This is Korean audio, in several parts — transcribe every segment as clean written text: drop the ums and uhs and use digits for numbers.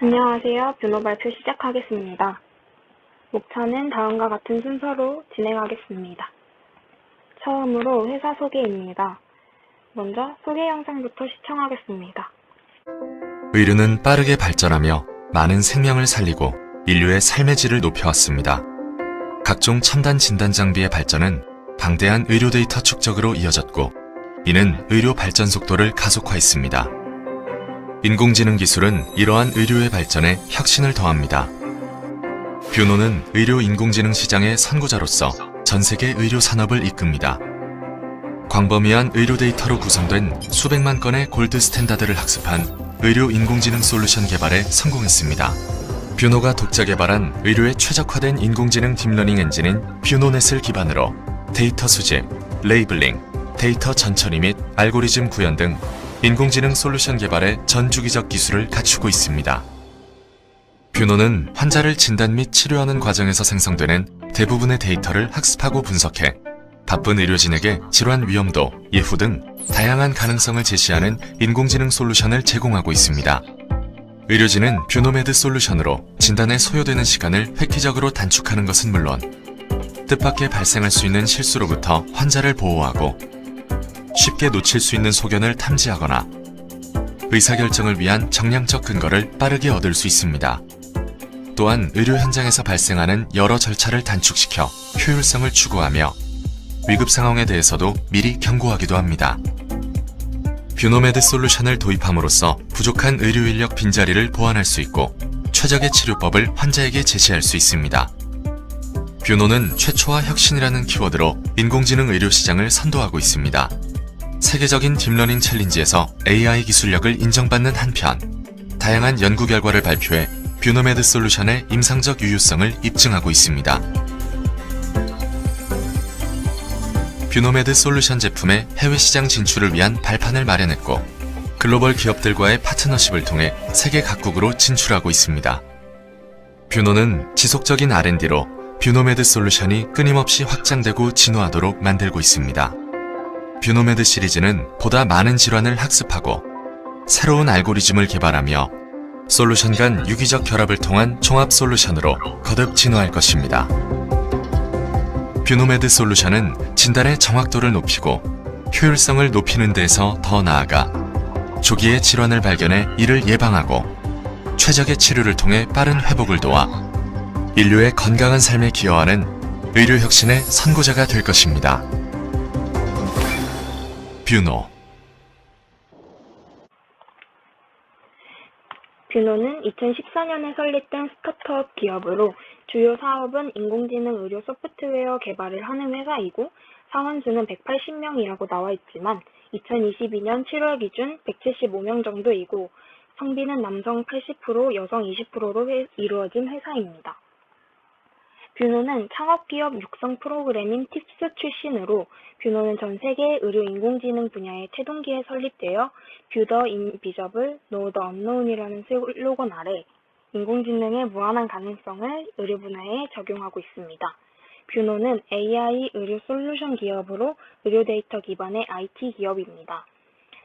안녕하세요. 변호 발표 시작하겠습니다. 목차는 다음과 같은 순서로 진행하겠습니다. 처음으로 회사 소개입니다. 먼저 소개 영상부터 시청하겠습니다. 의료는 빠르게 발전하며 많은 생명을 살리고 인류의 삶의 질을 높여왔습니다. 각종 첨단 진단 장비의 발전은 방대한 의료 데이터 축적으로 이어졌고, 이는 의료 발전 속도를 가속화했습니다. 인공지능 기술은 이러한 의료의 발전에 혁신을 더합니다. 뷰노는 의료 인공지능 시장의 선구자로서 전 세계 의료 산업을 이끕니다. 광범위한 의료 데이터로 구성된 수백만 건의 골드 스탠다드를 학습한 의료 인공지능 솔루션 개발에 성공했습니다. 뷰노가 독자 개발한 의료에 최적화된 인공지능 딥러닝 엔진인 뷰노넷을 기반으로 데이터 수집, 레이블링, 데이터 전처리 및 알고리즘 구현 등 인공지능 솔루션 개발에 전 주기적 기술을 갖추고 있습니다. 뷰노는 환자를 진단 및 치료하는 과정에서 생성되는 대부분의 데이터를 학습하고 분석해 바쁜 의료진에게 질환 위험도, 예후 등 다양한 가능성을 제시하는 인공지능 솔루션을 제공하고 있습니다. 의료진은 뷰노메드 솔루션으로 진단에 소요되는 시간을 획기적으로 단축하는 것은 물론, 뜻밖의 발생할 수 있는 실수로부터 환자를 보호하고 쉽게 놓칠 수 있는 소견을 탐지하거나 의사결정을 위한 정량적 근거를 빠르게 얻을 수 있습니다. 또한 의료 현장에서 발생하는 여러 절차를 단축시켜 효율성을 추구하며 위급 상황에 대해서도 미리 경고하기도 합니다. 뷰노메드 솔루션을 도입함으로써 부족한 의료 인력 빈자리를 보완할 수 있고 최적의 치료법을 환자에게 제시할 수 있습니다. 뷰노는 최초와 혁신이라는 키워드로 인공지능 의료 시장을 선도하고 있습니다. 세계적인 딥러닝 챌린지에서 AI 기술력을 인정받는 한편, 다양한 연구 결과를 발표해 뷰노메드 솔루션의 임상적 유효성을 입증하고 있습니다. 뷰노메드 솔루션 제품의 해외 시장 진출을 위한 발판을 마련했고, 글로벌 기업들과의 파트너십을 통해 세계 각국으로 진출하고 있습니다. 뷰노는 지속적인 R&D로 뷰노메드 솔루션이 끊임없이 확장되고 진화하도록 만들고 있습니다. 뷰노메드 시리즈는 보다 많은 질환을 학습하고 새로운 알고리즘을 개발하며 솔루션 간 유기적 결합을 통한 종합 솔루션으로 거듭 진화할 것입니다. 뷰노메드 솔루션은 진단의 정확도를 높이고 효율성을 높이는 데에서 더 나아가 조기에 질환을 발견해 이를 예방하고 최적의 치료를 통해 빠른 회복을 도와 인류의 건강한 삶에 기여하는 의료 혁신의 선구자가 될 것입니다. 뷰노. 뷰노는 2014년에 설립된 스타트업 기업으로 주요 사업은 인공지능 의료 소프트웨어 개발을 하는 회사이고 사원수는 180명이라고 나와 있지만 2022년 7월 기준 175명 정도이고 성비는 남성 80%, 여성 20%로 이루어진 회사입니다. 뷰노는 창업기업 육성 프로그램인 팁스 출신으로 뷰노는 전 세계 의료 인공지능 분야의 태동기에 설립되어 뷰 더 인비저블, 노 더 언노운이라는 슬로건 아래 인공지능의 무한한 가능성을 의료 분야에 적용하고 있습니다. 뷰노는 AI 의료 솔루션 기업으로 의료 데이터 기반의 IT 기업입니다.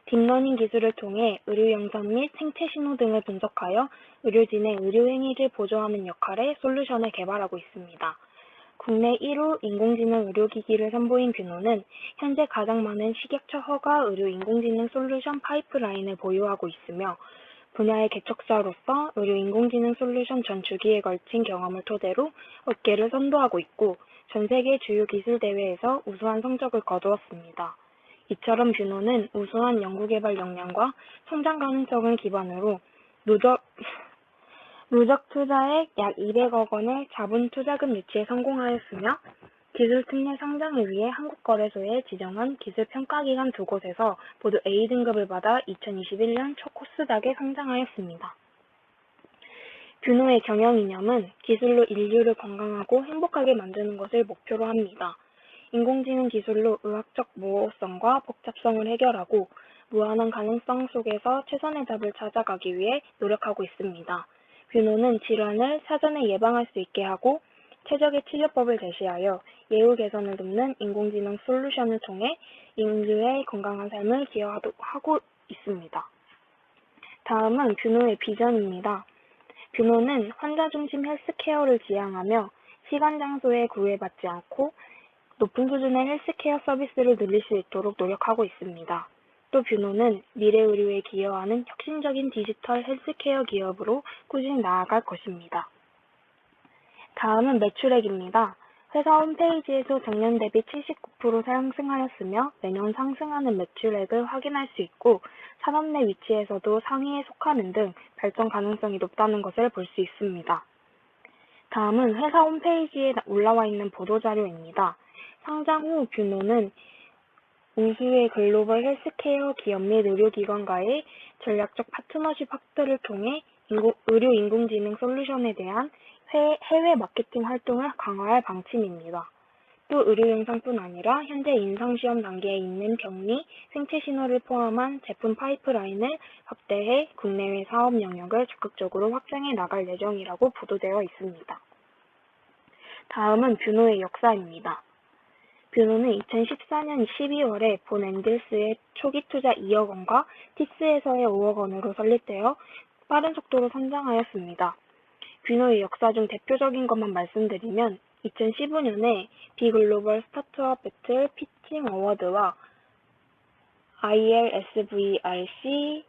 딥러닝 기술을 통해 의료 영상 및 생체 신호 등을 분석하여 의료진의 의료 행위를 보조하는 역할의 솔루션을 개발하고 있습니다. 국내 1호 인공지능 의료기기를 선보인 뷰노는 현재 가장 많은 식약처 허가 의료 인공지능 솔루션 파이프라인을 보유하고 있으며 분야의 개척자로서 의료 인공지능 솔루션 전 주기에 걸친 경험을 토대로 업계를 선도하고 있고 전 세계 주요 기술 대회에서 우수한 성적을 거두었습니다. 이처럼 뷰노는 우수한 연구개발 역량과 성장 가능성을 기반으로 누적 투자액 약 200억 원의 자본 투자금 유치에 성공하였으며 기술 특례 상장을 위해 한국거래소에 지정한 기술평가기관 두 곳에서 모두 A등급을 받아 2021년 첫 코스닥에 상장하였습니다. 뷰노의 경영 이념은 기술로 인류를 건강하고 행복하게 만드는 것을 목표로 합니다. 인공지능 기술로 의학적 모호성과 복잡성을 해결하고 무한한 가능성 속에서 최선의 답을 찾아가기 위해 노력하고 있습니다. 뷰노는 질환을 사전에 예방할 수 있게 하고 최적의 치료법을 제시하여 예후 개선을 돕는 인공지능 솔루션을 통해 인류의 건강한 삶을 기여하고 있습니다. 다음은 뷰노의 비전입니다. 뷰노는 환자 중심 헬스케어를 지향하며 시간 장소에 구애받지 않고 높은 수준의 헬스케어 서비스를 늘릴 수 있도록 노력하고 있습니다. 또 뷰노는 미래 의료에 기여하는 혁신적인 디지털 헬스케어 기업으로 꾸준히 나아갈 것입니다. 다음은 매출액입니다. 회사 홈페이지에서 작년 대비 79% 상승하였으며 매년 상승하는 매출액을 확인할 수 있고 산업 내 위치에서도 상위에 속하는 등 발전 가능성이 높다는 것을 볼 수 있습니다. 다음은 회사 홈페이지에 올라와 있는 보도자료입니다. 상장 후 뷰노는 우수의 글로벌 헬스케어 기업 및 의료기관과의 전략적 파트너십 확대를 통해 의료 인공지능 솔루션에 대한 해외 마케팅 활동을 강화할 방침입니다. 또 의료 영상뿐 아니라 현재 임상시험 단계에 있는 병리, 생체 신호를 포함한 제품 파이프라인을 확대해 국내외 사업 영역을 적극적으로 확장해 나갈 예정이라고 보도되어 있습니다. 다음은 뷰노의 역사입니다. 뷰노는 2014년 12월에 본 앤들스의 초기 투자 2억 원과 티스에서의 5억 원으로 설립되어 빠른 속도로 성장하였습니다. 뷰노의 역사 중 대표적인 것만 말씀드리면 2015년에 비글로벌 스타트업 배틀 피칭 어워드와 ILSVRC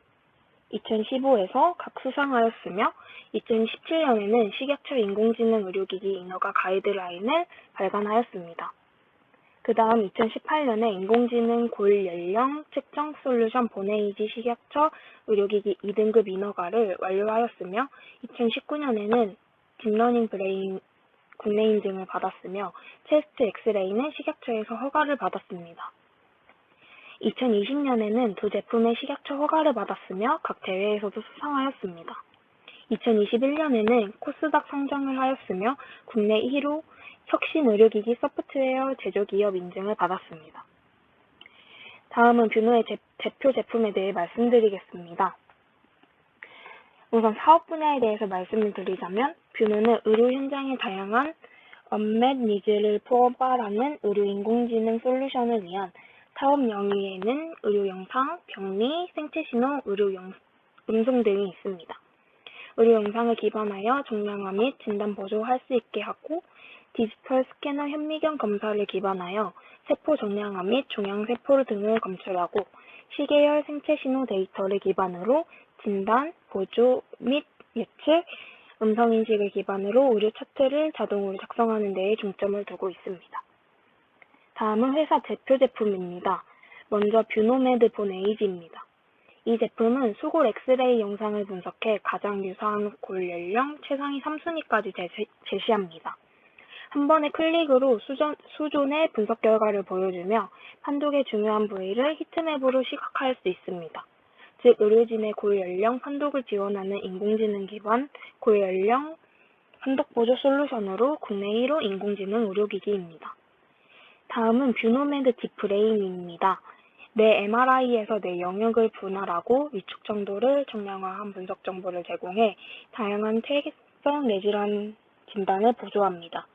2015에서 각 수상하였으며 2017년에는 식약처 인공지능 의료기기 인허가 가이드라인을 발간하였습니다. 그 다음 2018년에 인공지능 골 연령 측정 솔루션 본에이지 식약처 의료기기 2등급 인허가를 완료하였으며 2019년에는 딥러닝 브레인 국내 인증을 받았으며 체스트 엑스레이는 식약처에서 허가를 받았습니다. 2020년에는 두 제품의 식약처 허가를 받았으며 각 대회에서도 수상하였습니다. 2021년에는 코스닥 상장을 하였으며 국내 1호 혁신 의료기기 소프트웨어 제조기업 인증을 받았습니다. 다음은 뷰노의 대표 제품에 대해 말씀드리겠습니다. 우선 사업 분야에 대해서 말씀을 드리자면 뷰노는 의료 현장의 다양한 언맷 니즈를 포괄하는 의료 인공지능 솔루션을 위한 사업 영위에는 의료 영상, 병리, 생체 신호, 음성 등이 있습니다. 의료 영상을 기반하여 정량화 및 진단 보조할 수 있게 하고 디지털 스캐너 현미경 검사를 기반하여 세포 정량화 및 종양세포 등을 검출하고 시계열 생체 신호 데이터를 기반으로 진단, 보조 및 예측, 음성인식을 기반으로 의료 차트를 자동으로 작성하는 데에 중점을 두고 있습니다. 다음은 회사 대표 제품입니다. 먼저 뷰노메드 본 에이지입니다. 이 제품은 수골 엑스레이 영상을 분석해 가장 유사한 골 연령 최상위 3순위까지 제시합니다. 한 번의 클릭으로 수존의 분석 결과를 보여주며 판독의 중요한 부위를 히트맵으로 시각화할 수 있습니다. 즉 의료진의 골 연령 판독을 지원하는 인공지능 기반 골 연령 판독 보조 솔루션으로 국내 1호 인공지능 의료기기입니다. 다음은 뷰노메드 딥브레인입니다. 내 MRI에서 내 영역을 분할하고 위축 정도를 정량화한 분석 정보를 제공해 다양한 퇴행성 뇌질환 진단을 보조합니다.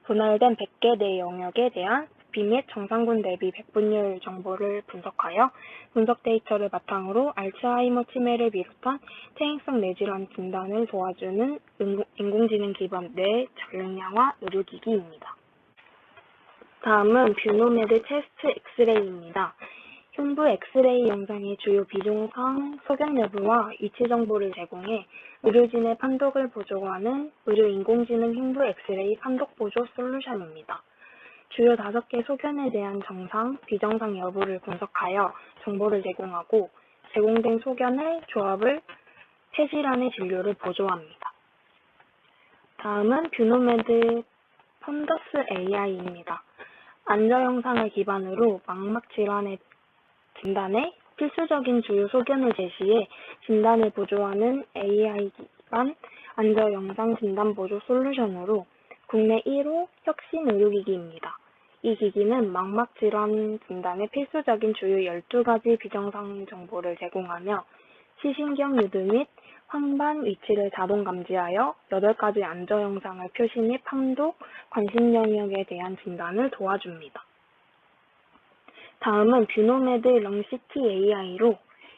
분할된 100개 내 영역에 대한 부피 및 정상군 대비 백분율 정보를 분석하여 분석 데이터를 바탕으로 알츠하이머 치매를 비롯한 퇴행성 뇌질환 진단을 도와주는 인공지능 기반 뇌 정량화 의료기기입니다. 다음은 뷰노메드 체스트 엑스레이입니다. 흉부 엑스레이 영상의 주요 비중상, 소견 여부와 위치 정보를 제공해 의료진의 판독을 보조하는 의료 인공지능 흉부 엑스레이 판독 보조 솔루션입니다. 주요 5개 소견에 대한 정상, 비정상 여부를 분석하여 정보를 제공하고 제공된 소견의 조합을 폐질환의 진료를 보조합니다. 다음은 뷰노메드 펀더스 AI입니다. 안저 영상을 기반으로 망막 질환의 진단에 필수적인 주요 소견을 제시해 진단을 보조하는 AI 기반 안저 영상 진단 보조 솔루션으로 국내 1호 혁신 의료기기입니다. 이 기기는 망막 질환 진단에 필수적인 주요 12가지 비정상 정보를 제공하며 시신경 유두 및 황반 위치를 자동 감지하여 8가지 안저 영상을 표시 및 판독, 관심 영역에 대한 진단을 도와줍니다. 다음은 뷰노메드 렁CT AI로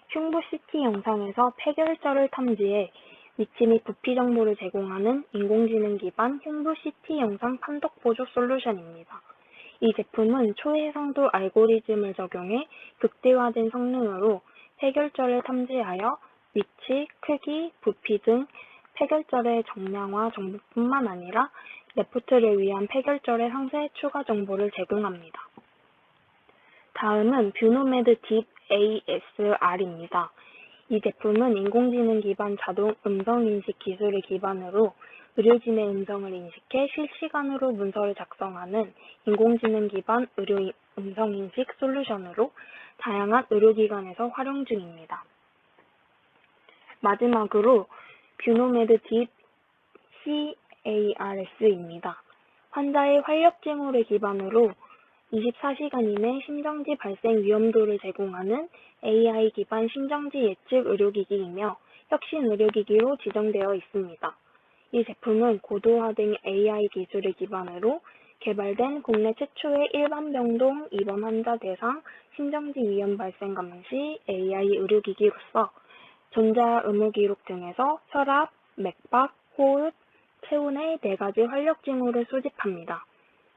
흉부 CT 영상에서 폐결절을 탐지해 위치 및 부피 정보를 제공하는 인공지능 기반 흉부 CT 영상 판독 보조 솔루션입니다. 이 제품은 초해상도 알고리즘을 적용해 극대화된 성능으로 폐결절을 탐지하여 위치, 크기, 부피 등 폐결절의 정량화 정보뿐만 아니라 레프트를 위한 폐결절의 상세 추가 정보를 제공합니다. 다음은 뷰노메드 딥 ASR입니다. 이 제품은 인공지능 기반 자동 음성인식 기술을 기반으로 의료진의 음성을 인식해 실시간으로 문서를 작성하는 인공지능 기반 의료 음성인식 솔루션으로 다양한 의료기관에서 활용 중입니다. 마지막으로 뷰노메드 딥 CARS입니다. 환자의 활력 징후를 기반으로 24시간 이내 심정지 발생 위험도를 제공하는 AI 기반 심정지 예측 의료기기이며 혁신 의료기기로 지정되어 있습니다. 이 제품은 고도화된 AI 기술을 기반으로 개발된 국내 최초의 일반 병동 입원 환자 대상 심정지 위험 발생 감시 AI 의료기기로서 전자 의무 기록 등에서 혈압, 맥박, 호흡, 체온의 4가지 활력 징후를 수집합니다.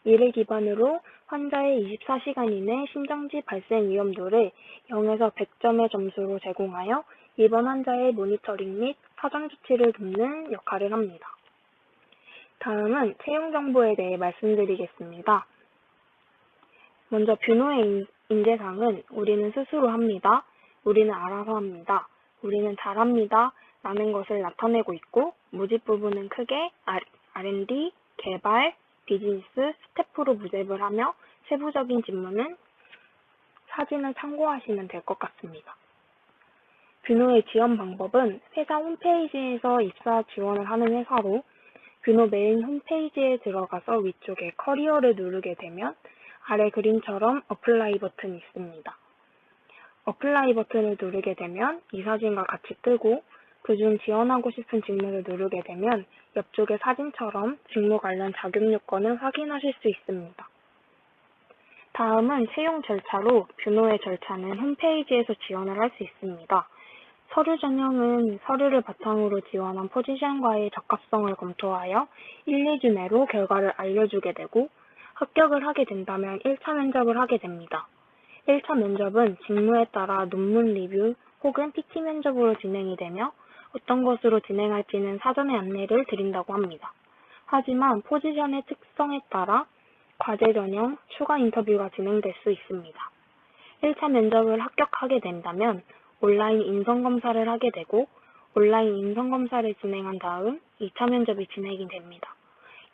이를 기반으로 환자의 24시간 이내 심정지 발생 위험도를 0에서 100점의 점수로 제공하여 입원 환자의 모니터링 및 사전 조치를 돕는 역할을 합니다. 다음은 채용 정보에 대해 말씀드리겠습니다. 먼저 뷰노의 인재상은 우리는 스스로 합니다. 우리는 알아서 합니다. 우리는 잘합니다. 라는 것을 나타내고 있고 모집 부분은 크게 R&D, 개발, 비즈니스, 스태프로 모집을 하며 세부적인 직무는 사진을 참고하시면 될 것 같습니다. 뷰노의 지원 방법은 회사 홈페이지에서 입사 지원을 하는 회사로 뷰노 메인 홈페이지에 들어가서 위쪽에 커리어를 누르게 되면 아래 그림처럼 어플라이 버튼이 있습니다. 어플라이 버튼을 누르게 되면 이 사진과 같이 뜨고 그중 지원하고 싶은 직무를 누르게 되면 옆쪽의 사진처럼 직무 관련 자격 요건을 확인하실 수 있습니다. 다음은 채용 절차로 뷰노의 절차는 홈페이지에서 지원을 할 수 있습니다. 서류 전형은 서류를 바탕으로 지원한 포지션과의 적합성을 검토하여 1, 2주 내로 결과를 알려주게 되고 합격을 하게 된다면 1차 면접을 하게 됩니다. 1차 면접은 직무에 따라 논문 리뷰 혹은 PT 면접으로 진행이 되며 어떤 것으로 진행할지는 사전에 안내를 드린다고 합니다. 하지만 포지션의 특성에 따라 과제 전형, 추가 인터뷰가 진행될 수 있습니다. 1차 면접을 합격하게 된다면 온라인 인성검사를 하게 되고 온라인 인성검사를 진행한 다음 2차 면접이 진행이 됩니다.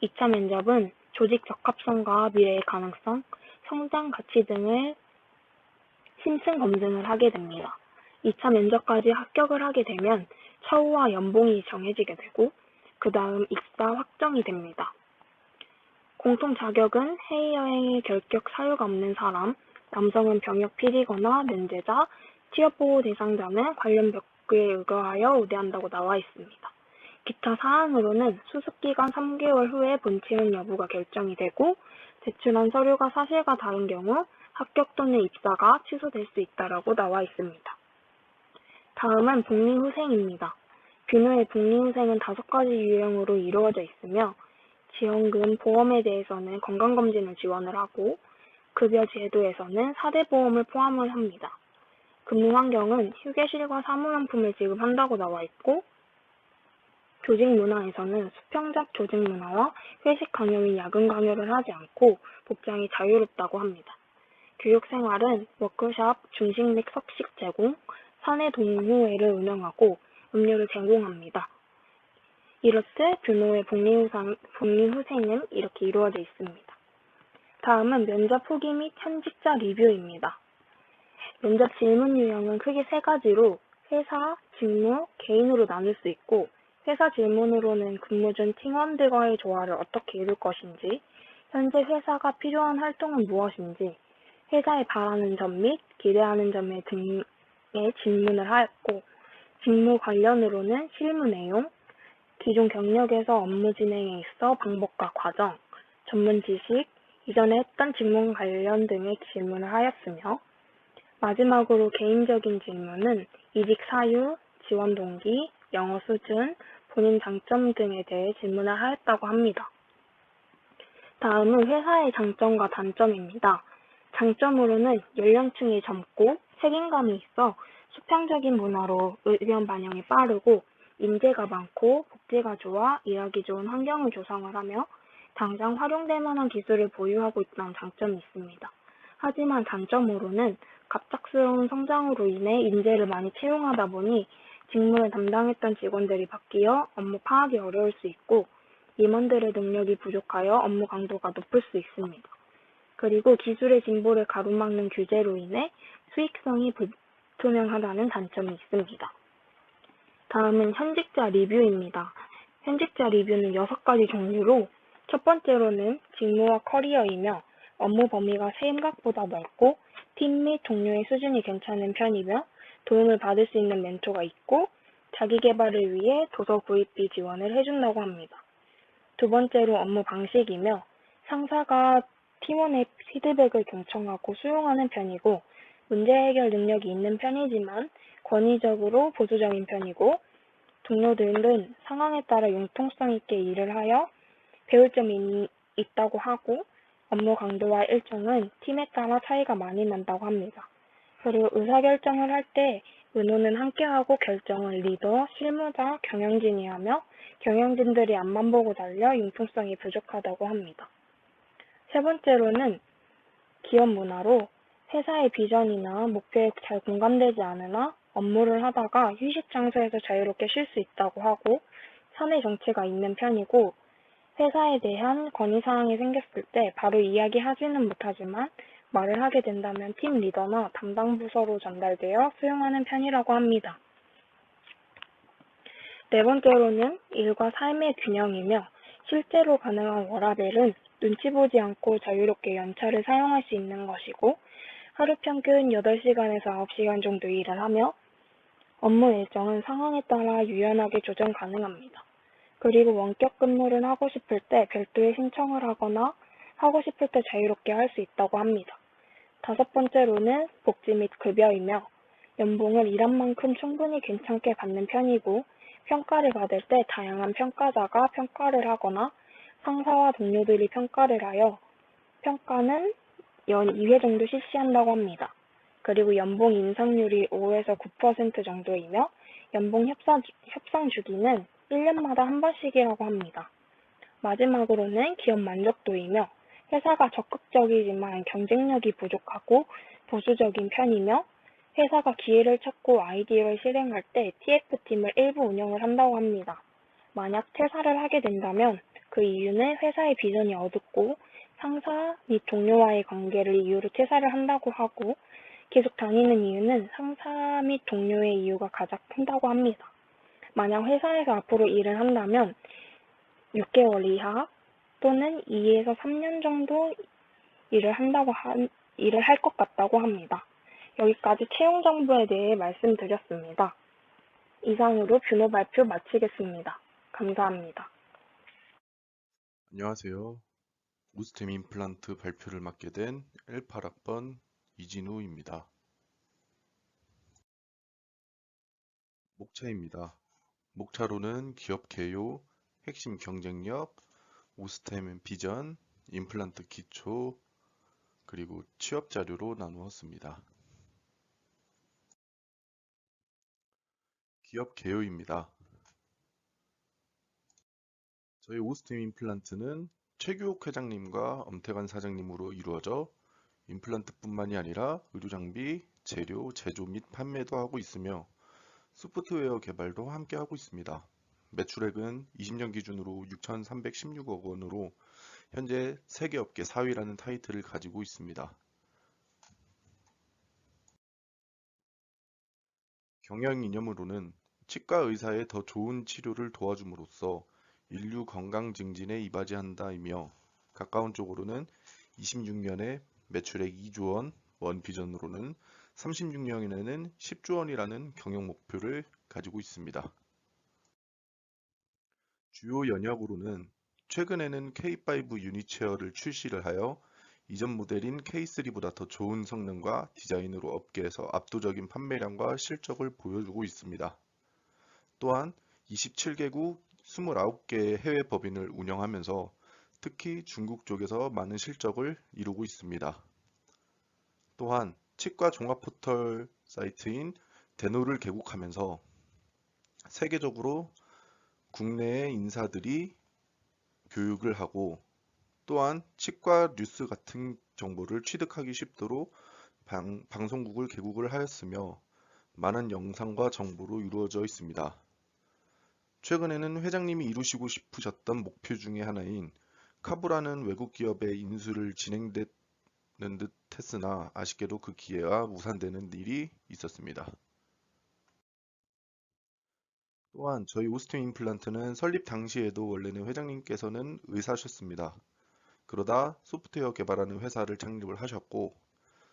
2차 면접은 조직 적합성과 미래의 가능성, 성장 가치 등을 심층 검증을 하게 됩니다. 2차 면접까지 합격을 하게 되면 처우와 연봉이 정해지게 되고 그 다음 입사 확정이 됩니다. 공통 자격은 해외여행의 결격 사유가 없는 사람, 남성은 병역 필이거나 면제자, 취업보호 대상자는 관련 벽에 의거하여 우대한다고 나와 있습니다. 기타 사항으로는 수습기간 3개월 후에 본채용 여부가 결정이 되고 제출한 서류가 사실과 다른 경우 합격 또는 입사가 취소될 수 있다고 나와 있습니다. 다음은 복리후생입니다. 뷰노의 복리후생은 5가지 유형으로 이루어져 있으며 지원금, 보험에 대해서는 건강검진을 지원을 하고 급여 제도에서는 4대 보험을 포함을 합니다. 근무 환경은 휴게실과 사무용품을 지급한다고 나와 있고 조직 문화에서는 수평적 조직 문화와 회식 강요 및 야근 강요를 하지 않고 복장이 자유롭다고 합니다. 교육 생활은 워크숍, 중식 및 석식 제공, 사내 동호회를 운영하고 음료를 제공합니다. 이렇듯 뷰노의 복리후생은 이렇게 이루어져 있습니다. 다음은 면접 후기 및 현직자 리뷰입니다. 면접 질문 유형은 크게 3가지로 회사, 직무, 개인으로 나눌 수 있고 회사 질문으로는 근무 중 팀원들과의 조화를 어떻게 이룰 것인지, 현재 회사가 필요한 활동은 무엇인지, 회사에 바라는 점 및 기대하는 점 등의 질문을 하였고 직무 관련으로는 실무 내용, 기존 경력에서 업무 진행에 있어 방법과 과정, 전문 지식, 이전에 했던 직무 관련 등의 질문을 하였으며 마지막으로 개인적인 질문은 이직 사유, 지원 동기, 영어 수준, 본인 장점 등에 대해 질문을 하였다고 합니다. 다음은 회사의 장점과 단점입니다. 장점으로는 연령층이 젊고 책임감이 있어 수평적인 문화로 의견 반영이 빠르고 인재가 많고 복지가 좋아 일하기 좋은 환경을 조성을 하며 당장 활용될 만한 기술을 보유하고 있다는 장점이 있습니다. 하지만 단점으로는 갑작스러운 성장으로 인해 인재를 많이 채용하다 보니 직무를 담당했던 직원들이 바뀌어 업무 파악이 어려울 수 있고 임원들의 능력이 부족하여 업무 강도가 높을 수 있습니다. 그리고 기술의 진보를 가로막는 규제로 인해 수익성이 불투명하다는 단점이 있습니다. 다음은 현직자 리뷰입니다. 현직자 리뷰는 6가지 종류로 첫 번째로는 직무와 커리어이며 업무 범위가 생각보다 넓고 팀 및 동료의 수준이 괜찮은 편이며 도움을 받을 수 있는 멘토가 있고 자기 개발을 위해 도서 구입비 지원을 해준다고 합니다. 두 번째로 업무 방식이며 상사가 팀원의 피드백을 경청하고 수용하는 편이고 문제 해결 능력이 있는 편이지만 권위적으로 보수적인 편이고 동료들은 상황에 따라 융통성 있게 일을 하여 배울 점이 있다고 하고 업무 강도와 일정은 팀에 따라 차이가 많이 난다고 합니다. 그리고 의사결정을 할 때 의논은 함께하고 결정은 리더, 실무자, 경영진이 하며 경영진들이 앞만 보고 달려 융통성이 부족하다고 합니다. 세 번째로는 기업 문화로 회사의 비전이나 목표에 잘 공감되지 않으나 업무를 하다가 휴식 장소에서 자유롭게 쉴 수 있다고 하고 사내 정치가 있는 편이고 회사에 대한 건의사항이 생겼을 때 바로 이야기하지는 못하지만 말을 하게 된다면 팀 리더나 담당 부서로 전달되어 수용하는 편이라고 합니다. 네 번째로는 일과 삶의 균형이며 실제로 가능한 워라밸은 눈치 보지 않고 자유롭게 연차를 사용할 수 있는 것이고 하루 평균 8시간에서 9시간 정도 일을 하며 업무 일정은 상황에 따라 유연하게 조정 가능합니다. 그리고 원격 근무를 하고 싶을 때 별도의 신청을 하거나 하고 싶을 때 자유롭게 할 수 있다고 합니다. 다섯 번째로는 복지 및 급여이며 연봉을 일한 만큼 충분히 괜찮게 받는 편이고 평가를 받을 때 다양한 평가자가 평가를 하거나 상사와 동료들이 평가를 하여 평가는 연 2회 정도 실시한다고 합니다. 그리고 연봉 인상률이 5에서 9% 정도이며 연봉 협상 주기는 1년마다 한 번씩이라고 합니다. 마지막으로는 기업 만족도이며 회사가 적극적이지만 경쟁력이 부족하고 보수적인 편이며 회사가 기회를 찾고 아이디어를 실행할 때 TF팀을 일부 운영을 한다고 합니다. 만약 퇴사를 하게 된다면 그 이유는 회사의 비전이 어둡고 상사 및 동료와의 관계를 이유로 퇴사를 한다고 하고 계속 다니는 이유는 상사 및 동료의 이유가 가장 큰다고 합니다. 만약 회사에서 앞으로 일을 한다면 6개월 이하 또는 2에서 3년 정도 일을 할 것 같다고 합니다. 여기까지 채용 정보에 대해 말씀드렸습니다. 이상으로 뷰노 발표 마치겠습니다. 감사합니다. 안녕하세요. 우스템 임플란트 발표를 맡게 된 18학번 이진우입니다. 목차입니다. 목차로는 기업 개요, 핵심 경쟁력, 우스템 비전, 임플란트 기초, 그리고 취업 자료로 나누었습니다. 기업 개요입니다. 저희 우스템 임플란트는 최규옥 회장님과 엄태관 사장님으로 이루어져 임플란트뿐만이 아니라 의료장비, 재료, 제조 및 판매도 하고 있으며 소프트웨어 개발도 함께 하고 있습니다. 매출액은 20년 기준으로 6,316억 원으로 현재 세계업계 4위라는 타이틀을 가지고 있습니다. 경영 이념으로는 치과 의사의 더 좋은 치료를 도와줌으로써 인류 건강 증진에 이바지한다이며 가까운 쪽으로는 26년에 매출액 2조 원, 원 비전으로는 36년에는 10조 원이라는 경영 목표를 가지고 있습니다. 주요 연역으로는 최근에는 K5 유니체어를 출시를 하여 이전 모델인 K3보다 더 좋은 성능과 디자인으로 업계에서 압도적인 판매량과 실적을 보여주고 있습니다. 또한 27개국 29개의 해외 법인을 운영하면서 특히 중국 쪽에서 많은 실적을 이루고 있습니다. 또한 치과 종합 포털 사이트인 데노를 개국하면서 세계적으로 국내의 인사들이 교육을 하고 또한 치과 뉴스 같은 정보를 취득하기 쉽도록 방송국을 개국을 하였으며 많은 영상과 정보로 이루어져 있습니다. 최근에는 회장님이 이루시고 싶으셨던 목표 중에 하나인 카부라는 외국 기업의 인수를 진행되는 듯 했으나 아쉽게도 그 기회와 무산되는 일이 있었습니다. 또한 저희 오스템 임플란트는 설립 당시에도 원래는 회장님께서는 의사셨습니다. 그러다 소프트웨어 개발하는 회사를 창립을 하셨고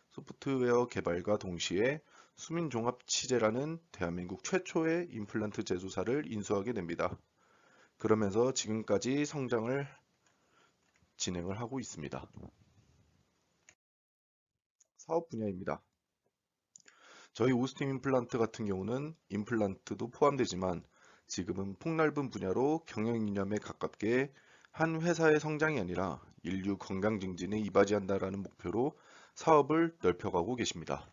소프트웨어 개발과 동시에 수민종합치제라는 대한민국 최초의 임플란트 제조사를 인수하게 됩니다. 그러면서 지금까지 성장을 진행을 하고 있습니다. 사업 분야입니다. 저희 오스팀 임플란트 같은 경우는 임플란트도 포함되지만 지금은 폭넓은 분야로 경영 이념에 가깝게 한 회사의 성장이 아니라 인류 건강 증진에 이바지한다라는 목표로 사업을 넓혀가고 계십니다.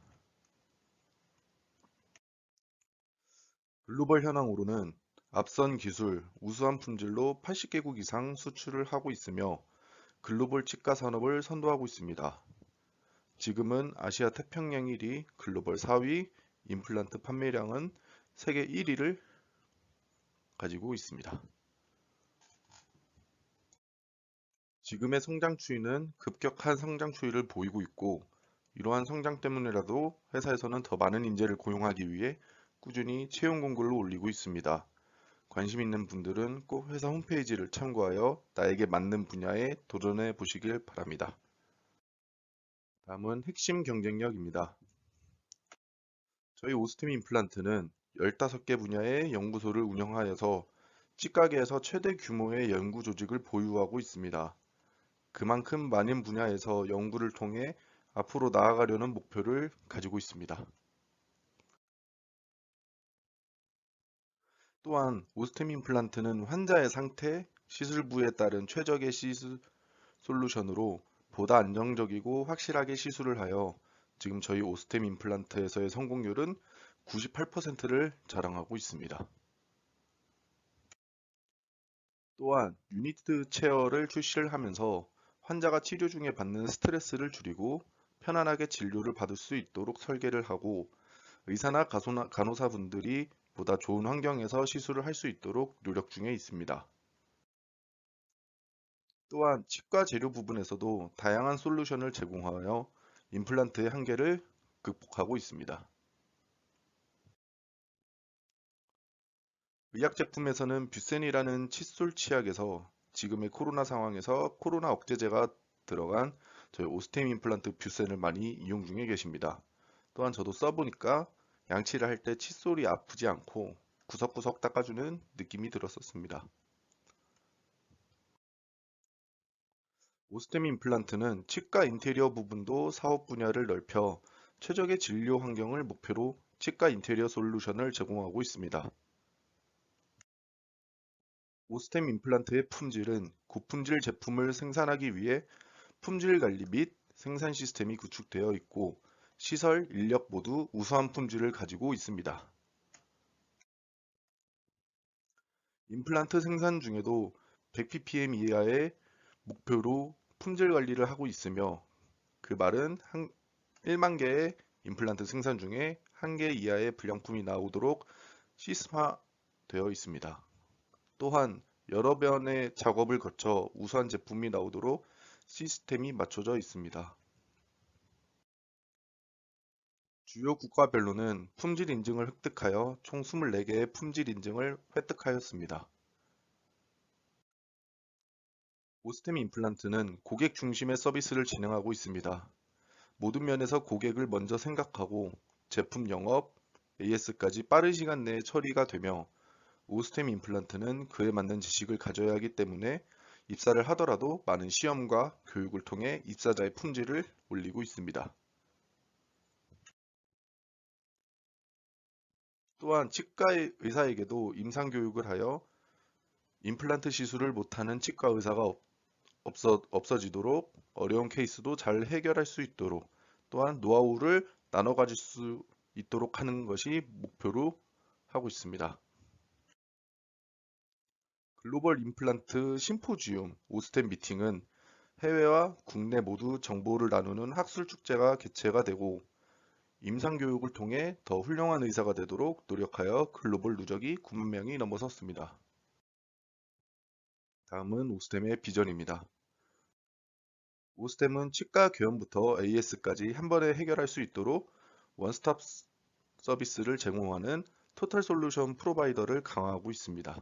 글로벌 현황으로는 앞선 기술, 우수한 품질로 80개국 이상 수출을 하고 있으며 글로벌 치과 산업을 선도하고 있습니다. 지금은 아시아 태평양 1위, 글로벌 4위, 임플란트 판매량은 세계 1위를 가지고 있습니다. 지금의 성장 추이는 급격한 성장 추이를 보이고 있고 이러한 성장 때문에라도 회사에서는 더 많은 인재를 고용하기 위해 꾸준히 채용 공고를 올리고 있습니다. 관심 있는 분들은 꼭 회사 홈페이지를 참고하여 나에게 맞는 분야에 도전해 보시길 바랍니다. 다음은 핵심 경쟁력입니다. 저희 오스템 임플란트는 15개 분야의 연구소를 운영하여서 치과계에서 최대 규모의 연구 조직을 보유하고 있습니다. 그만큼 많은 분야에서 연구를 통해 앞으로 나아가려는 목표를 가지고 있습니다. 또한 오스템 임플란트는 환자의 상태, 시술부에 따른 최적의 시술 솔루션으로 보다 안정적이고 확실하게 시술을 하여 지금 저희 오스템 임플란트에서의 성공률은 98%를 자랑하고 있습니다. 또한 유니트 체어를 출시를 하면서 환자가 치료 중에 받는 스트레스를 줄이고 편안하게 진료를 받을 수 있도록 설계를 하고 의사나 간호사분들이 보다 좋은 환경에서 시술을 할 수 있도록 노력 중에 있습니다. 또한 치과 재료 부분에서도 다양한 솔루션을 제공하여 임플란트의 한계를 극복하고 있습니다. 의약 제품에서는 뷰센이라는 칫솔 치약에서 지금의 코로나 상황에서 코로나 억제제가 들어간 저희 오스템 임플란트 뷰센을 많이 이용 중에 계십니다. 또한 저도 써보니까 양치를 할 때 칫솔이 아프지 않고 구석구석 닦아주는 느낌이 들었었습니다. 오스템 임플란트는 치과 인테리어 부분도 사업 분야를 넓혀 최적의 진료 환경을 목표로 치과 인테리어 솔루션을 제공하고 있습니다. 오스템 임플란트의 품질은 고품질 제품을 생산하기 위해 품질 관리 및 생산 시스템이 구축되어 있고 시설, 인력 모두 우수한 품질을 가지고 있습니다. 임플란트 생산 중에도 100ppm 이하의 목표로 품질 관리를 하고 있으며 그 말은 1만 개의 임플란트 생산 중에 1개 이하의 불량품이 나오도록 시스템화되어 있습니다. 또한 여러 번의 작업을 거쳐 우수한 제품이 나오도록 시스템이 맞춰져 있습니다. 주요 국가별로는 품질 인증을 획득하여 총 24개의 품질 인증을 획득하였습니다. 오스템 임플란트는 고객 중심의 서비스를 진행하고 있습니다. 모든 면에서 고객을 먼저 생각하고 제품 영업, AS까지 빠른 시간 내에 처리가 되며 오스템 임플란트는 그에 맞는 지식을 가져야 하기 때문에 입사를 하더라도 많은 시험과 교육을 통해 입사자의 품질을 올리고 있습니다. 또한 치과 의사에게도 임상 교육을 하여 임플란트 시술을 못하는 치과 의사가 없어지도록 어려운 케이스도 잘 해결할 수 있도록 또한 노하우를 나눠 가질 수 있도록 하는 것이 목표로 하고 있습니다. 글로벌 임플란트 심포지움 오스템 미팅은 해외와 국내 모두 정보를 나누는 학술 축제가 개최가 되고 임상 교육을 통해 더 훌륭한 의사가 되도록 노력하여 글로벌 누적이 9만 명이 넘어섰습니다. 다음은 오스템의 비전입니다. 오스템은 치과 교연부터 AS까지 한 번에 해결할 수 있도록 원스톱 서비스를 제공하는 토탈 솔루션 프로바이더를 강화하고 있습니다.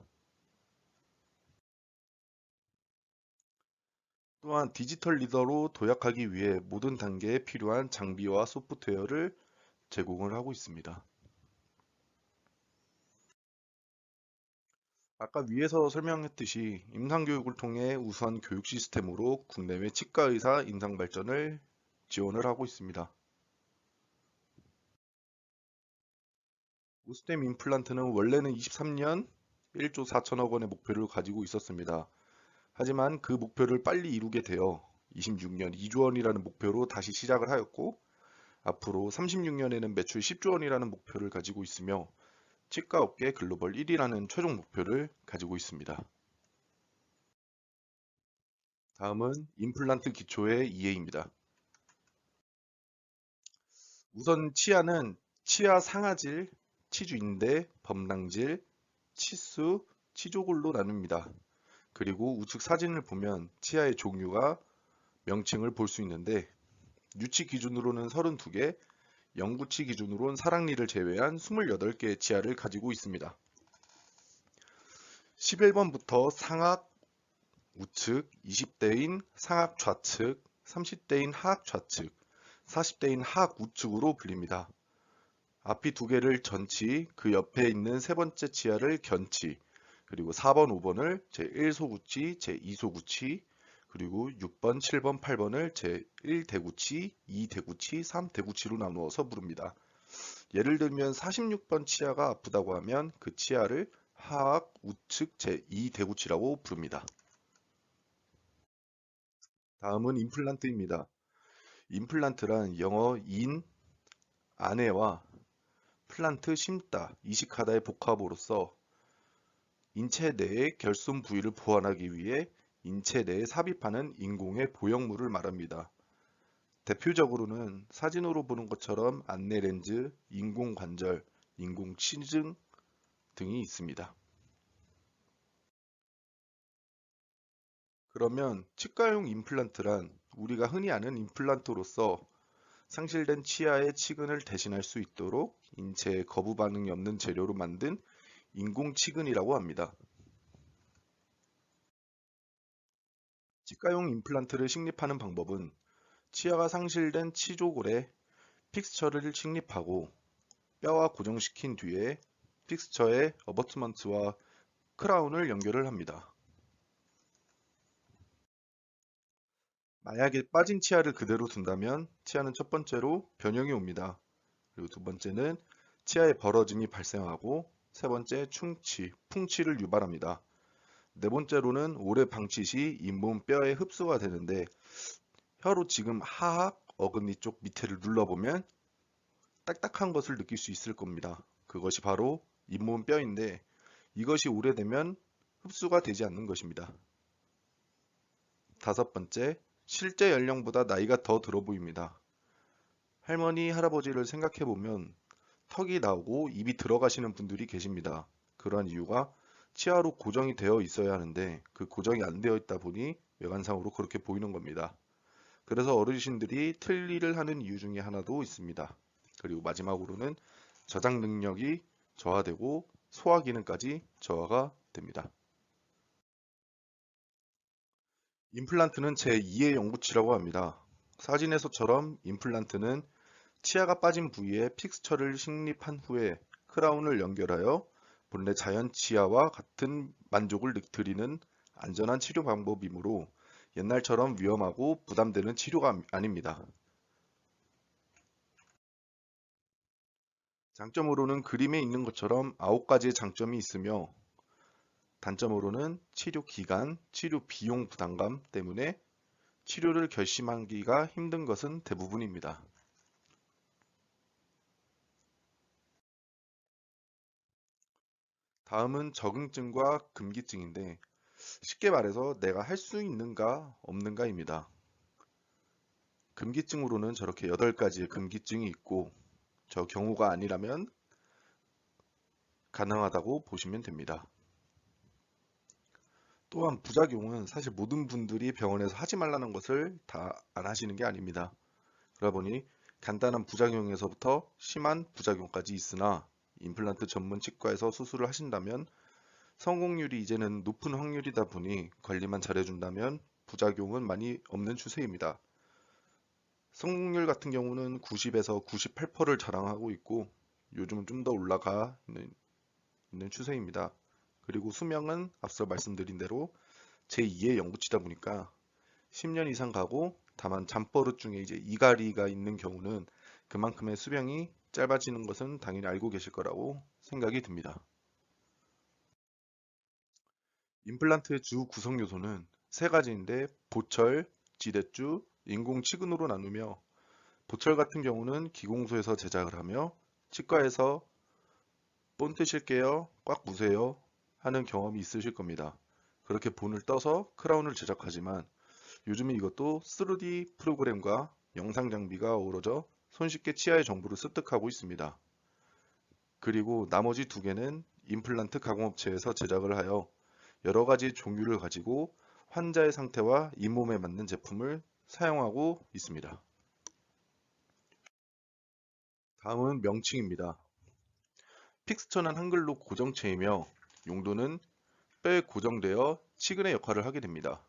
또한 디지털 리더로 도약하기 위해 모든 단계에 필요한 장비와 소프트웨어를 제공을 하고 있습니다. 아까 위에서 설명했듯이 임상교육을 통해 우수한 교육 시스템으로 국내외 치과의사 임상 발전을 지원을 하고 있습니다. 오스템 임플란트는 원래는 23년 1조 4천억 원의 목표를 가지고 있었습니다. 하지만 그 목표를 빨리 이루게 되어 26년 2조 원이라는 목표로 다시 시작을 하였고 앞으로 36년에는 매출 10조 원이라는 목표를 가지고 있으며 치과업계 글로벌 1위라는 최종 목표를 가지고 있습니다. 다음은 임플란트 기초의 이해입니다. 우선 치아는 치아 상아질, 치주인대, 범랑질, 치수, 치조골로 나눕니다. 그리고 우측 사진을 보면 치아의 종류가 명칭을 볼 수 있는데 유치 기준으로는 32개, 영구치 기준으로는 사랑니를 제외한 28개의 치아를 가지고 있습니다. 11번부터 상악 우측, 20대인 상악 좌측, 30대인 하악 좌측, 40대인 하악 우측으로 불립니다. 앞이 두 개를 전치, 그 옆에 있는 세 번째 치아를 견치, 그리고 4번, 5번을 제1소구치, 제2소구치, 그리고 6번, 7번, 8번을 제1대구치, 2대구치, 3대구치로 나누어서 부릅니다. 예를 들면 46번 치아가 아프다고 하면 그 치아를 하악 우측 제2대구치라고 부릅니다. 다음은 임플란트입니다. 임플란트란 영어 인, 안에와 플란트 심다, 이식하다의 복합어로서 인체 내의 결손 부위를 보완하기 위해 인체 내에 삽입하는 인공의 보형물을 말합니다. 대표적으로는 사진으로 보는 것처럼 안내 렌즈, 인공 관절, 인공 치증 등이 있습니다. 그러면 치과용 임플란트란 우리가 흔히 아는 임플란트로서 상실된 치아의 치근을 대신할 수 있도록 인체에 거부 반응이 없는 재료로 만든 인공 치근이라고 합니다. 치과용 임플란트를 식립하는 방법은 치아가 상실된 치조골에 픽스처를 식립하고 뼈와 고정시킨 뒤에 픽스처에 어버트먼트와 크라운을 연결을 합니다. 만약에 빠진 치아를 그대로 둔다면 치아는 첫 번째로 변형이 옵니다. 그리고 두 번째는 치아의 벌어짐이 발생하고 세 번째 충치, 풍치를 유발합니다. 네 번째로는 오래 방치 시 잇몸 뼈에 흡수가 되는데 혀로 지금 하악 어금니 쪽 밑에를 눌러보면 딱딱한 것을 느낄 수 있을 겁니다. 그것이 바로 잇몸 뼈인데 이것이 오래되면 흡수가 되지 않는 것입니다. 다섯 번째, 실제 연령보다 나이가 더 들어 보입니다. 할머니, 할아버지를 생각해보면 턱이 나오고 입이 들어가시는 분들이 계십니다. 그러한 이유가 치아로 고정이 되어 있어야 하는데 그 고정이 안 되어 있다 보니 외관상으로 그렇게 보이는 겁니다. 그래서 어르신들이 틀니를 하는 이유 중에 하나도 있습니다. 그리고 마지막으로는 저장 능력이 저하되고 소화 기능까지 저하가 됩니다. 임플란트는 제2의 영구치라고 합니다. 사진에서처럼 임플란트는 치아가 빠진 부위에 픽스처를 식립한 후에 크라운을 연결하여 본래 자연 치아와 같은 만족을 드리는 안전한 치료 방법이므로 옛날처럼 위험하고 부담되는 치료가 아닙니다. 장점으로는 그림에 있는 것처럼 9가지의 장점이 있으며 단점으로는 치료 기간, 치료 비용 부담감 때문에 치료를 결심하기가 힘든 것은 대부분입니다. 다음은 적응증과 금기증인데 쉽게 말해서 내가 할 수 있는가 없는가입니다. 금기증으로는 저렇게 8가지의 금기증이 있고 저 경우가 아니라면 가능하다고 보시면 됩니다. 또한 부작용은 사실 모든 분들이 병원에서 하지 말라는 것을 다 안 하시는 게 아닙니다. 그러다 보니 간단한 부작용에서부터 심한 부작용까지 있으나 임플란트 전문 치과에서 수술을 하신다면 성공률이 이제는 높은 확률이다 보니 관리만 잘해준다면 부작용은 많이 없는 추세입니다. 성공률 같은 경우는 90에서 98%를 자랑하고 있고 요즘은 좀 더 올라가 있는 추세입니다. 그리고 수명은 앞서 말씀드린 대로 제2의 영구치다 보니까 10년 이상 가고 다만 잠버릇 중에 이제 이갈이가 있는 경우는 그만큼의 수명이 짧아지는 것은 당연히 알고 계실 거라고 생각이 듭니다. 임플란트의 주 구성 요소는 세 가지인데 보철, 지대주, 인공치근으로 나누며 보철 같은 경우는 기공소에서 제작을 하며 치과에서 본트 실게요, 꽉 무세요 하는 경험이 있으실 겁니다. 그렇게 본을 떠서 크라운을 제작하지만 요즘은 이것도 3D 프로그램과 영상 장비가 어우러져 손쉽게 치아의 정보를 습득하고 있습니다. 그리고 나머지 두 개는 임플란트 가공업체에서 제작을 하여 여러 가지 종류를 가지고 환자의 상태와 잇몸에 맞는 제품을 사용하고 있습니다. 다음은 명칭입니다. 픽스처는 한글로 고정체이며 용도는 뼈에 고정되어 치근의 역할을 하게 됩니다.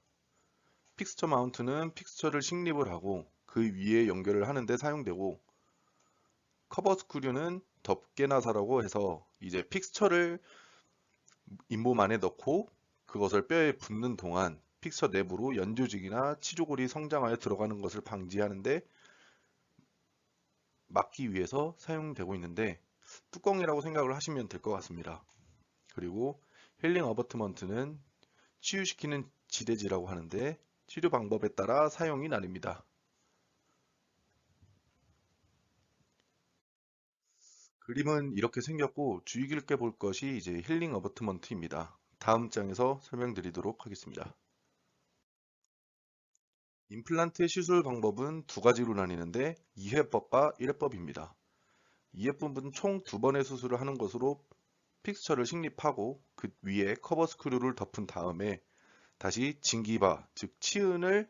픽스처 마운트는 픽스처를 식립을 하고 그 위에 연결을 하는 데 사용되고 커버 스크류는 덮개나사라고 해서 이제 픽스처를 잇몸 안에 넣고 그것을 뼈에 붙는 동안 픽스처 내부로 연조직이나 치조골이 성장하여 들어가는 것을 방지하는데 막기 위해서 사용되고 있는데 뚜껑이라고 생각을 하시면 될 것 같습니다. 그리고 힐링 어버트먼트는 치유시키는 지대지라고 하는데 치료 방법에 따라 사용이 나뉩니다. 그림은 이렇게 생겼고 주의 깊게 볼 것이 이제 힐링 어버트먼트입니다. 다음 장에서 설명드리도록 하겠습니다. 임플란트의 시술 방법은 두 가지로 나뉘는데 2회법과 1회법입니다. 2회법은 총 2번의 수술을 하는 것으로 픽스처를 식립하고 그 위에 커버 스크류를 덮은 다음에 다시 진기바, 즉 치은을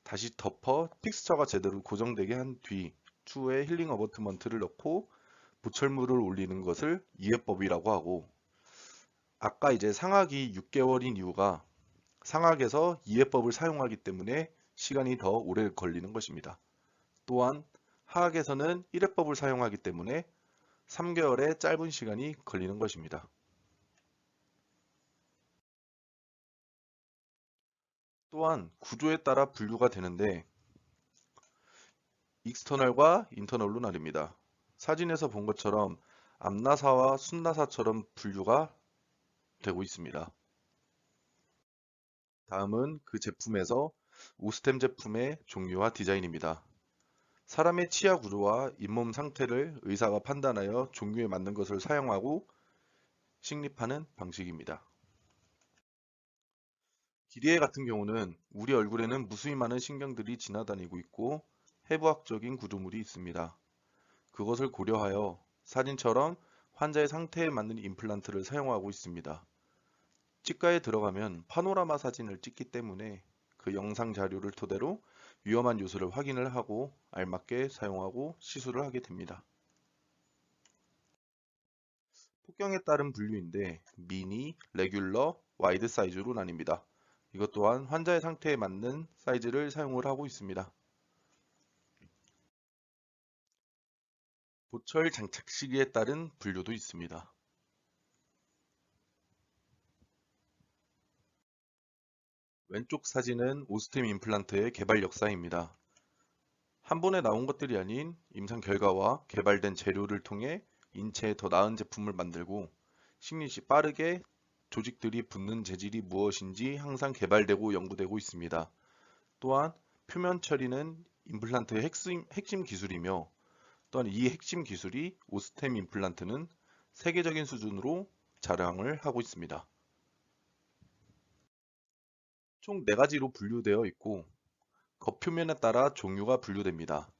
다시 덮어 픽스처가 제대로 고정되게 한 뒤 추후에 힐링 어버트먼트를 넣고 보철물을 올리는 것을 2회법이라고 하고 아까 이제 상하기 6개월인 이유가 상하에서 2회법을 사용하기 때문에 시간이 더 오래 걸리는 것입니다. 또한 하악에서는 1회법을 사용하기 때문에 3개월의 짧은 시간이 걸리는 것입니다. 또한 구조에 따라 분류가 되는데 익스터널과 인터널로 나뉩니다. 사진에서 본 것처럼 앞나사와 순나사처럼 분류가 되고 있습니다. 다음은 그 제품에서 오스템 제품의 종류와 디자인입니다. 사람의 치아 구조와 잇몸 상태를 의사가 판단하여 종류에 맞는 것을 사용하고 식립하는 방식입니다. 기리에 같은 경우는 우리 얼굴에는 무수히 많은 신경들이 지나다니고 있고 해부학적인 구조물이 있습니다. 그것을 고려하여 사진처럼 환자의 상태에 맞는 임플란트를 사용하고 있습니다. 치과에 들어가면 파노라마 사진을 찍기 때문에 그 영상 자료를 토대로 위험한 요소를 확인을 하고 알맞게 사용하고 시술을 하게 됩니다. 폭경에 따른 분류인데 미니, 레귤러, 와이드 사이즈로 나뉩니다. 이것 또한 환자의 상태에 맞는 사이즈를 사용을 하고 있습니다. 보철 장착 시기에 따른 분류도 있습니다. 왼쪽 사진은 오스템 임플란트의 개발 역사입니다. 한 번에 나온 것들이 아닌 임상 결과와 개발된 재료를 통해 인체에 더 나은 제품을 만들고 식립시 빠르게 조직들이 붙는 재질이 무엇인지 항상 개발되고 연구되고 있습니다. 또한 표면 처리는 임플란트의 핵심 기술이며 또한 이 핵심 기술이 오스템 임플란트는 세계적인 수준으로 자랑을 하고 있습니다. 총 4가지로 분류되어 있고 겉표면에 따라 종류가 분류됩니다.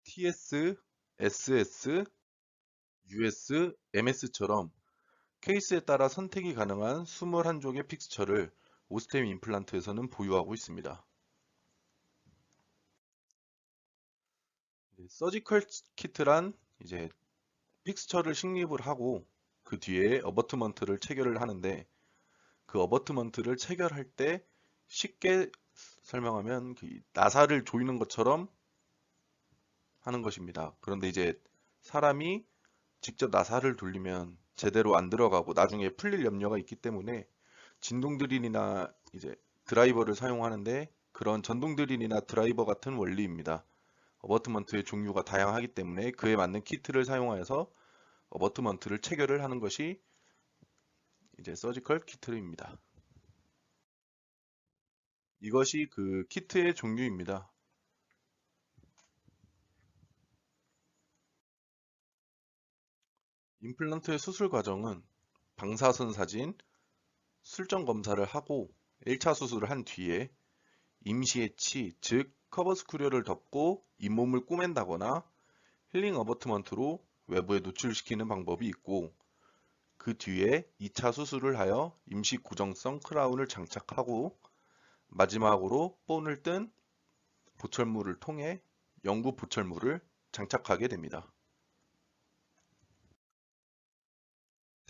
TS, SS, US, MS처럼 케이스에 따라 선택이 가능한 21종의 픽스처를 오스템 임플란트에서는 보유하고 있습니다. 서지컬 키트란 이제 픽스처를 식립을 하고 그 뒤에 어버트먼트를 체결을 하는데 그 어버트먼트를 체결할 때 쉽게 설명하면 그 나사를 조이는 것처럼 하는 것입니다. 그런데 이제 사람이 직접 나사를 돌리면 제대로 안 들어가고 나중에 풀릴 염려가 있기 때문에 진동 드릴이나 이제 드라이버를 사용하는데 그런 전동 드릴이나 드라이버 같은 원리입니다. 어버트먼트의 종류가 다양하기 때문에 그에 맞는 키트를 사용하여서 어버트먼트를 체결을 하는 것이 이제 서지컬 키트입니다. 이것이 그 키트의 종류입니다. 임플란트의 수술 과정은 방사선 사진, 술정 검사를 하고 1차 수술을 한 뒤에 임시 해치, 즉 커버 스크류를 덮고 잇몸을 꾸맨다거나 힐링 어버트먼트로 외부에 노출시키는 방법이 있고 그 뒤에 2차 수술을 하여 임시 고정성 크라운을 장착하고 마지막으로 본을 뜬 보철물을 통해 영구 보철물을 장착하게 됩니다.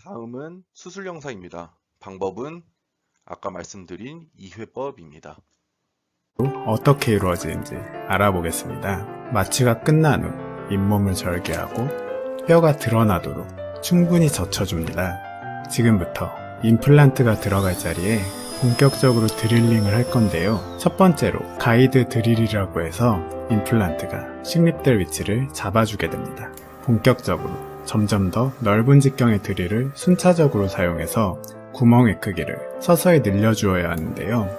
다음은 수술 영상입니다. 방법은 아까 말씀드린 2회법입니다. 어떻게 이루어지는지 알아보겠습니다. 마취가 끝난 후 잇몸을 절개하고 뼈가 드러나도록 충분히 젖혀줍니다. 지금부터 임플란트가 들어갈 자리에 본격적으로 드릴링을 할 건데요. 첫 번째로 가이드 드릴이라고 해서 임플란트가 식립될 위치를 잡아주게 됩니다. 본격적으로 점점 더 넓은 직경의 드릴을 순차적으로 사용해서 구멍의 크기를 서서히 늘려주어야 하는데요.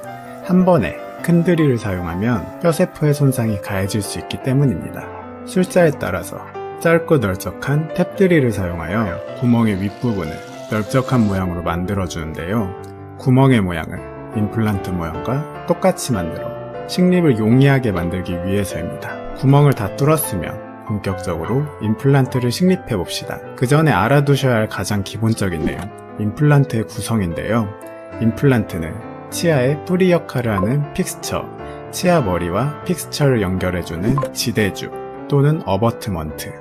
한 번에 큰 드릴을 사용하면 뼈세포의 손상이 가해질 수 있기 때문입니다. 술자에 따라서 짧고 널쩍한 탭 드릴을 사용하여 구멍의 윗부분을 넓적한 모양으로 만들어주는데요. 구멍의 모양을 임플란트 모양과 똑같이 만들어 식립을 용이하게 만들기 위해서입니다. 구멍을 다 뚫었으면 본격적으로 임플란트를 식립해 봅시다. 그 전에 알아두셔야 할 가장 기본적인 내용, 임플란트의 구성인데요. 임플란트는 치아의 뿌리 역할을 하는 픽스처, 치아 머리와 픽스처를 연결해주는 지대주 또는 어버트먼트,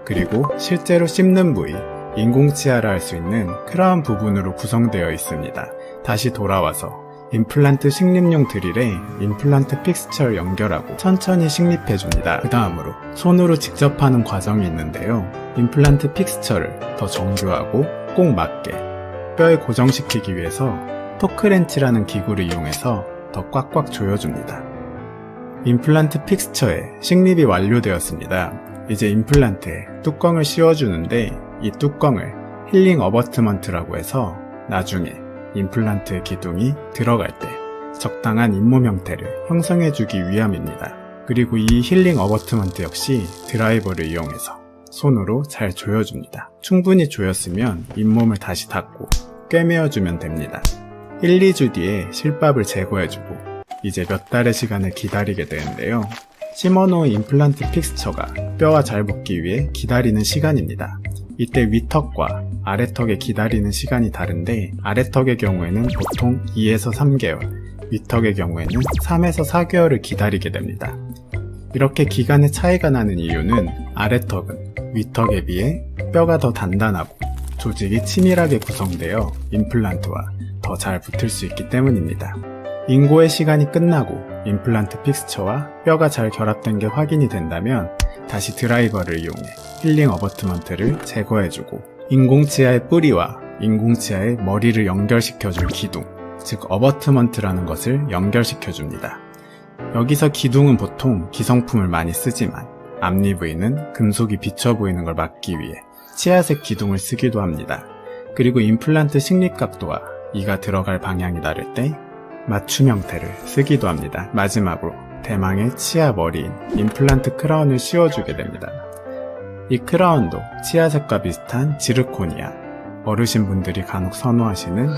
그리고 실제로 씹는 부위, 인공치아를 할 수 있는 크라운 부분으로 구성되어 있습니다. 다시 돌아와서 임플란트 식립용 드릴에 임플란트 픽스처를 연결하고 천천히 식립해줍니다. 그 다음으로 손으로 직접 하는 과정이 있는데요. 임플란트 픽스처를 더 정교하고 꼭 맞게 뼈에 고정시키기 위해서 토크렌치라는 기구를 이용해서 더 꽉꽉 조여줍니다. 임플란트 픽스처의 식립이 완료되었습니다. 이제 임플란트에 뚜껑을 씌워주는데 이 뚜껑을 힐링 어버트먼트라고 해서 나중에 임플란트의 기둥이 들어갈 때 적당한 잇몸 형태를 형성해주기 위함입니다. 그리고 이 힐링 어버트먼트 역시 드라이버를 이용해서 손으로 잘 조여줍니다. 충분히 조였으면 잇몸을 다시 닫고 꿰매어주면 됩니다. 1, 2주 뒤에 실밥을 제거해주고 이제 몇 달의 시간을 기다리게 되는데요. 심어놓은 임플란트 픽스처가 뼈와 잘 붙기 위해 기다리는 시간입니다. 이때 위턱과 아래턱의 기다리는 시간이 다른데 아래턱의 경우에는 보통 2에서 3개월, 위턱의 경우에는 3에서 4개월을 기다리게 됩니다. 이렇게 기간의 차이가 나는 이유는 아래턱은 위턱에 비해 뼈가 더 단단하고 조직이 치밀하게 구성되어 임플란트와 더 잘 붙을 수 있기 때문입니다. 인고의 시간이 끝나고 임플란트 픽스처와 뼈가 잘 결합된 게 확인이 된다면 다시 드라이버를 이용해 힐링 어버트먼트를 제거해주고 인공치아의 뿌리와 인공치아의 머리를 연결시켜줄 기둥, 즉 어버트먼트라는 것을 연결시켜줍니다. 여기서 기둥은 보통 기성품을 많이 쓰지만 앞니 부위는 금속이 비쳐 보이는 걸 막기 위해 치아색 기둥을 쓰기도 합니다. 그리고 임플란트 식립각도와 이가 들어갈 방향이 다를 때 맞춤 형태를 쓰기도 합니다. 마지막으로 대망의 치아 머리인 임플란트 크라운을 씌워주게 됩니다. 이 크라운도 치아색과 비슷한 지르코니아, 어르신분들이 간혹 선호하시는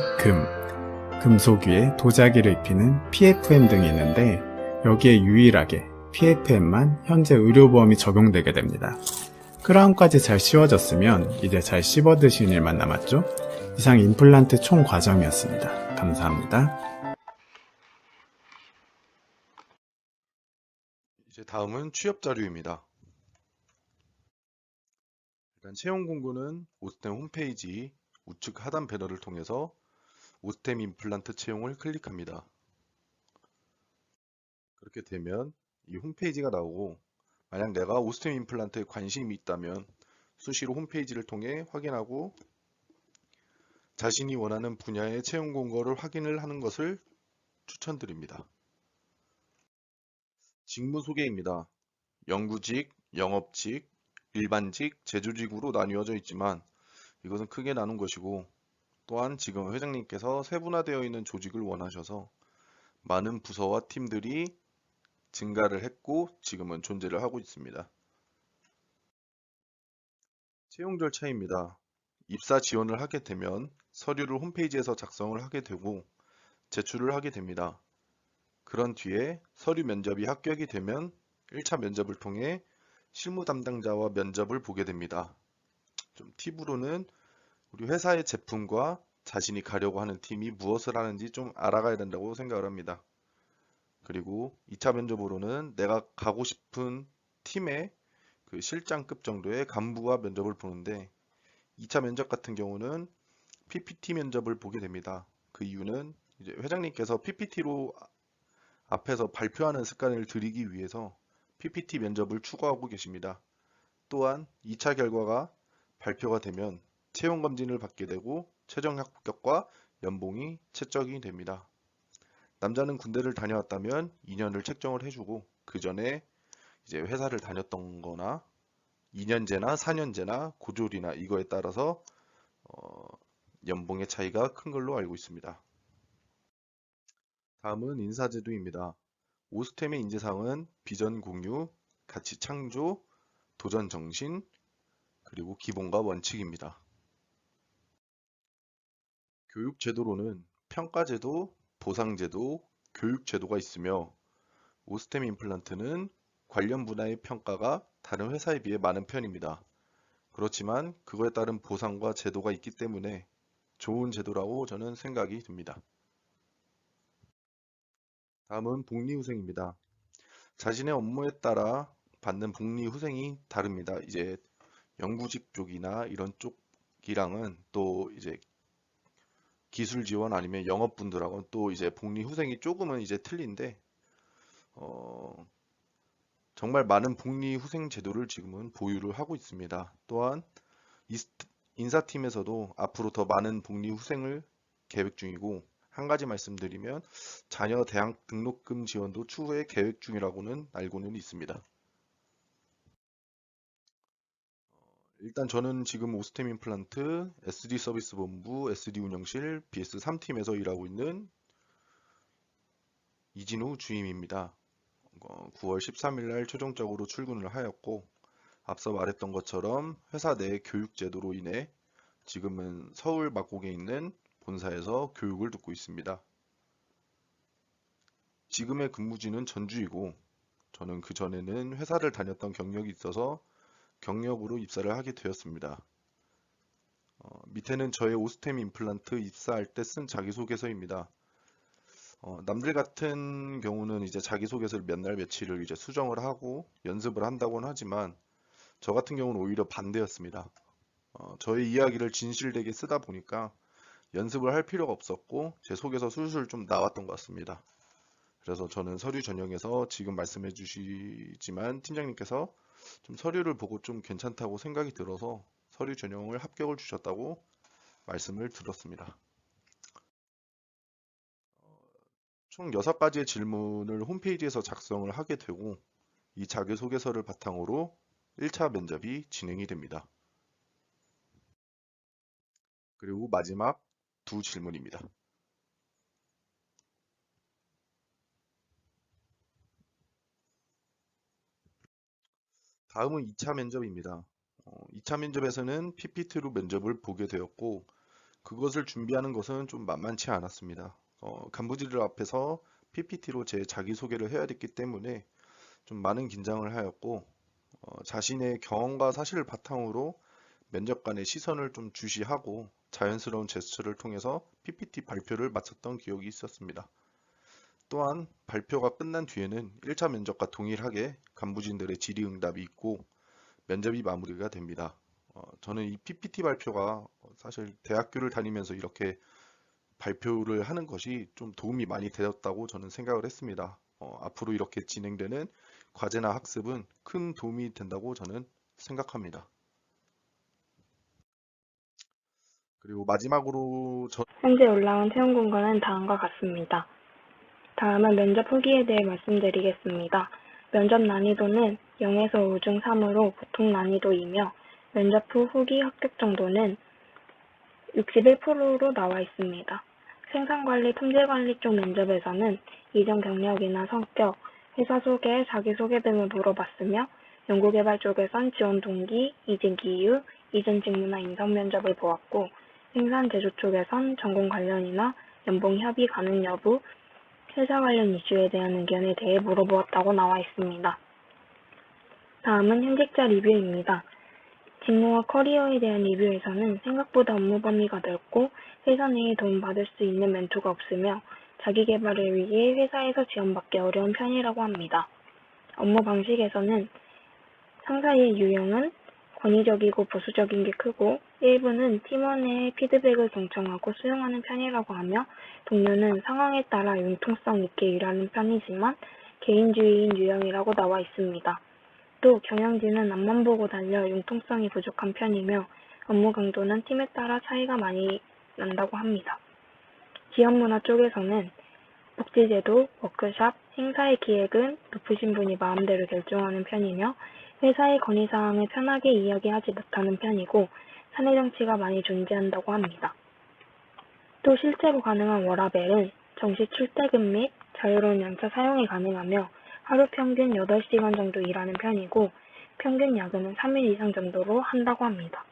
금속 위에 도자기를 입히는 PFM 등이 있는데 여기에 유일하게 PFM만 현재 의료보험이 적용되게 됩니다. 크라운까지 잘 씌워졌으면 이제 잘 씹어 드시는 일만 남았죠? 이상 임플란트 총 과정이었습니다. 감사합니다. 이제 다음은 취업 자료입니다. 일단 채용 공고는 오스템 홈페이지 우측 하단 배너를 통해서 오스템 임플란트 채용을 클릭합니다. 그렇게 되면 이 홈페이지가 나오고 만약 내가 오스템 임플란트에 관심이 있다면 수시로 홈페이지를 통해 확인하고 자신이 원하는 분야의 채용 공고를 확인을 하는 것을 추천드립니다. 직무 소개입니다. 연구직, 영업직, 일반직, 제조직으로 나뉘어져 있지만 이것은 크게 나눈 것이고 또한 지금 회장님께서 세분화되어 있는 조직을 원하셔서 많은 부서와 팀들이 증가를 했고 지금은 존재를 하고 있습니다. 채용 절차입니다. 입사 지원을 하게 되면 서류를 홈페이지에서 작성을 하게 되고 제출을 하게 됩니다. 그런 뒤에 서류 면접이 합격이 되면 1차 면접을 통해 실무 담당자와 면접을 보게 됩니다. 좀 팁으로는 우리 회사의 제품과 자신이 가려고 하는 팀이 무엇을 하는지 좀 알아가야 된다고 생각을 합니다. 그리고 2차 면접으로는 내가 가고 싶은 팀의 그 실장급 정도의 간부와 면접을 보는데 2차 면접 같은 경우는 PPT 면접을 보게 됩니다. 그 이유는 이제 회장님께서 PPT로 앞에서 발표하는 습관을 들이기 위해서 PPT 면접을 추구하고 계십니다. 또한 2차 결과가 발표가 되면 채용 검진을 받게 되고 최종 합격과 연봉이 채적이 됩니다. 남자는 군대를 다녀왔다면 2년을 책정을 해주고 그 전에 이제 회사를 다녔던 거나 2년제나 4년제나 고졸이나 이거에 따라서 연봉의 차이가 큰 걸로 알고 있습니다. 다음은 인사제도입니다. 오스템의 인재상은 비전 공유, 가치 창조, 도전 정신, 그리고 기본과 원칙입니다. 교육제도로는 평가제도, 보상제도, 교육제도가 있으며 오스템 임플란트는 관련 분야의 평가가 다른 회사에 비해 많은 편입니다. 그렇지만 그거에 따른 보상과 제도가 있기 때문에 좋은 제도라고 저는 생각이 듭니다. 다음은 복리후생입니다. 자신의 업무에 따라 받는 복리후생이 다릅니다. 이제 연구직 쪽이나 이런 쪽이랑은 또 이제 기술 지원 아니면 영업분들하고는 또 이제 복리후생이 조금은 이제 틀린데 정말 많은 복리후생 제도를 지금은 보유를 하고 있습니다. 또한 인사팀에서도 앞으로 더 많은 복리후생을 계획 중이고 한 가지 말씀드리면 자녀 대학 등록금 지원도 추후에 계획 중이라고는 알고는 있습니다. 일단 저는 지금 오스템 임플란트 SD 서비스 본부, SD 운영실, BS 3팀에서 일하고 있는 이진우 주임입니다. 9월 13일 날 최종적으로 출근을 하였고 앞서 말했던 것처럼 회사 내 교육 제도로 인해 지금은 서울 막곡에 있는 본사에서 교육을 듣고 있습니다. 지금의 근무지는 전주이고 저는 그 전에는 회사를 다녔던 경력이 있어서 경력으로 입사를 하게 되었습니다. 밑에는 저의 오스템 임플란트 입사할 때 쓴 자기소개서입니다. 남들 같은 경우는 이제 자기소개서를 몇 날 며칠을 이제 수정을 하고 연습을 한다고는 하지만 저 같은 경우는 오히려 반대였습니다. 저의 이야기를 진실되게 쓰다 보니까 연습을 할 필요가 없었고 제 속에서 술술 좀 나왔던 것 같습니다. 그래서 저는 서류 전형에서 지금 말씀해 주시지만 팀장님께서 좀 서류를 보고 좀 괜찮다고 생각이 들어서 서류 전형을 합격을 주셨다고 말씀을 들었습니다. 총 6가지의 질문을 홈페이지에서 작성을 하게 되고 이 자기소개서를 바탕으로 1차 면접이 진행이 됩니다. 그리고 마지막 2질문입니다. 다음은 2차 면접입니다. 2차 면접에서는 PPT로 면접을 보게 되었고 그것을 준비하는 것은 좀 만만치 않았습니다. 간부지들 앞에서 PPT로 제 자기소개를 해야 됐기 때문에 좀 많은 긴장을 하였고 자신의 경험과 사실을 바탕으로 면접관의 시선을 좀 주시하고 자연스러운 제스처를 통해서 PPT 발표를 마쳤던 기억이 있었습니다. 또한 발표가 끝난 뒤에는 1차 면접과 동일하게 간부진들의 질의응답이 있고 면접이 마무리가 됩니다. 저는 이 PPT 발표가 사실 대학교를 다니면서 이렇게 발표를 하는 것이 좀 도움이 많이 되었다고 저는 생각을 했습니다. 앞으로 이렇게 진행되는 과제나 학습은 큰 도움이 된다고 저는 생각합니다. 그리고 마지막으로 현재 올라온 채용 공고는 다음과 같습니다. 다음은 면접 후기에 대해 말씀드리겠습니다. 면접 난이도는 0에서 5 중 3으로 보통 난이도이며 면접 후 후기 합격 정도는 61%로 나와 있습니다. 생산관리, 품질관리 쪽 면접에서는 이전 경력이나 성격, 회사 소개, 자기소개 등을 물어봤으며 연구개발 쪽에선 지원 동기, 이직 이유, 이전 직무나 인성 면접을 보았고 생산 제조 쪽에선 전공 관련이나 연봉 협의 가능 여부, 회사 관련 이슈에 대한 의견에 대해 물어보았다고 나와 있습니다. 다음은 현직자 리뷰입니다. 직무와 커리어에 대한 리뷰에서는 생각보다 업무 범위가 넓고 회사 내에 도움받을 수 있는 멘토가 없으며 자기 개발을 위해 회사에서 지원받기 어려운 편이라고 합니다. 업무 방식에서는 상사의 유형은 권위적이고 보수적인 게 크고 일부는 팀원의 피드백을 경청하고 수용하는 편이라고 하며 동료는 상황에 따라 융통성 있게 일하는 편이지만 개인주의인 유형이라고 나와 있습니다. 또 경영진은 앞만 보고 달려 융통성이 부족한 편이며 업무 강도는 팀에 따라 차이가 많이 난다고 합니다. 지원문화 쪽에서는 복지제도, 워크숍, 행사의 기획은 높으신 분이 마음대로 결정하는 편이며 회사의 건의사항을 편하게 이야기하지 못하는 편이고 사내 정치가 많이 존재한다고 합니다. 또 실제로 가능한 워라밸은 정시 출퇴근 및 자유로운 연차 사용이 가능하며 하루 평균 8시간 정도 일하는 편이고 평균 야근은 3일 이상 정도로 한다고 합니다.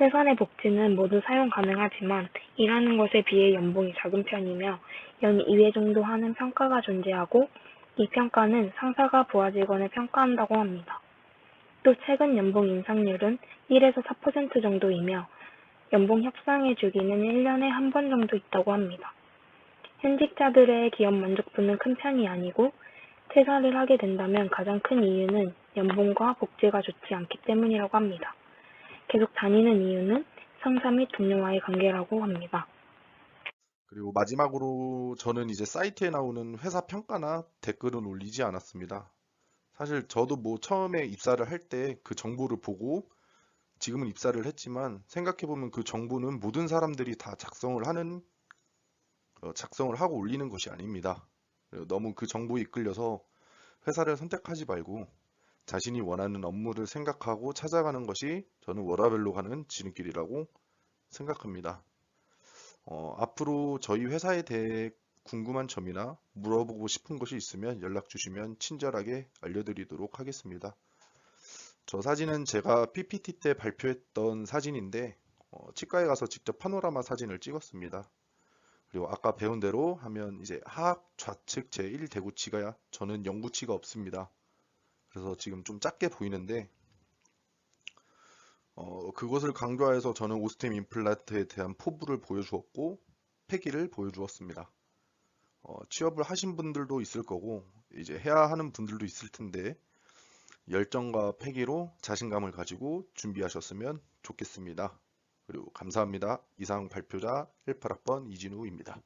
회사 내 복지는 모두 사용 가능하지만 일하는 것에 비해 연봉이 작은 편이며 연 2회 정도 하는 평가가 존재하고 이 평가는 상사가 부하 직원을 평가한다고 합니다. 또 최근 연봉 인상률은 1에서 4% 정도이며 연봉 협상의 주기는 1년에 한 번 정도 있다고 합니다. 현직자들의 기업 만족도는 큰 편이 아니고 퇴사를 하게 된다면 가장 큰 이유는 연봉과 복지가 좋지 않기 때문이라고 합니다. 계속 다니는 이유는 상사 및 동료와의 관계라고 합니다. 그리고 마지막으로 저는 이제 사이트에 나오는 회사 평가나 댓글은 올리지 않았습니다. 사실 저도 뭐 처음에 입사를 할 때 그 정보를 보고 지금은 입사를 했지만 생각해보면 그 정보는 모든 사람들이 다 작성을 하고 올리는 것이 아닙니다. 너무 그 정보에 이끌려서 회사를 선택하지 말고 자신이 원하는 업무를 생각하고 찾아가는 것이 저는 워라밸로 가는 지름길이라고 생각합니다. 앞으로 저희 회사에 대해 궁금한 점이나 물어보고 싶은 것이 있으면 연락 주시면 친절하게 알려드리도록 하겠습니다. 저 사진은 제가 PPT 때 발표했던 사진인데 치과에 가서 직접 파노라마 사진을 찍었습니다. 그리고 아까 배운 대로 하면 이제 하악 좌측 제1대구치가 저는 영구치가 없습니다. 그래서 지금 좀 작게 보이는데 그것을 강조해서 저는 오스템 임플란트에 대한 포부를 보여주었고 패기를 보여주었습니다. 취업을 하신 분들도 있을 거고 이제 해야 하는 분들도 있을 텐데 열정과 패기로 자신감을 가지고 준비하셨으면 좋겠습니다. 그리고 감사합니다. 이상 발표자 18학번 이진우입니다.